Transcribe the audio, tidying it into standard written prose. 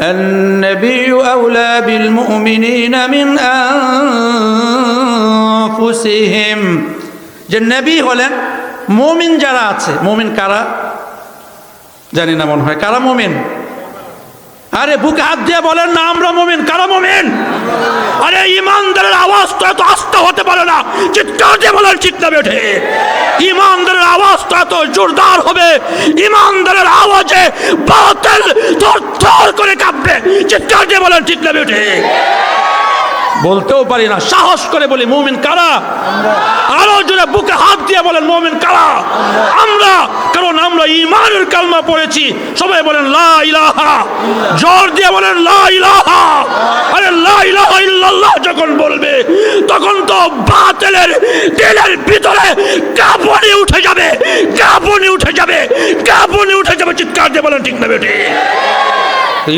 النبي أولى بالمؤمنين من أنفسهم যে নবী হলেন মুমিন যারা আছে। মুমিন কারা জানি না, মনে হয় কারা মুমিন? আরে বুকে হাত দিয়ে বলেন না আমরা মুমিন। কারা মুমিন? আরে ইমানদারের আওয়াজ তো এত আস্তে হতে পারে না, চিৎকার দিয়ে বলেন ঠিক না বেঠে। ইমানদারের আওয়াজ তো এত জোরদার হবে, ইমানদারের আওয়াজে বাতিল থরথর করে কাঁপবে, চিৎকার দিয়ে বলেন ঠিক না বেঠে। বলতেও পারি না, সাহস করে বলি মুমিন কারা? আরো জোরে বুকে হাত দিয়ে বলেন মুমিন কারা? আমরা, কারণ আমরা ঈমানের কালমা পড়েছি। সবাই বলেন লা ইলাহা, জোর দিয়ে বলেন লা ইলাহা। আরে লা ইলাহা ইল্লাল্লাহ যখন বলবে তখন তো বাতিলের দিলের ভিতরে কাঁপুনি উঠে যাবে, কাঁপুনি উঠে যাবে, কাঁপুনি উঠে যাবে, চিৎকার দিয়ে বলেন ঠিক না বেটি।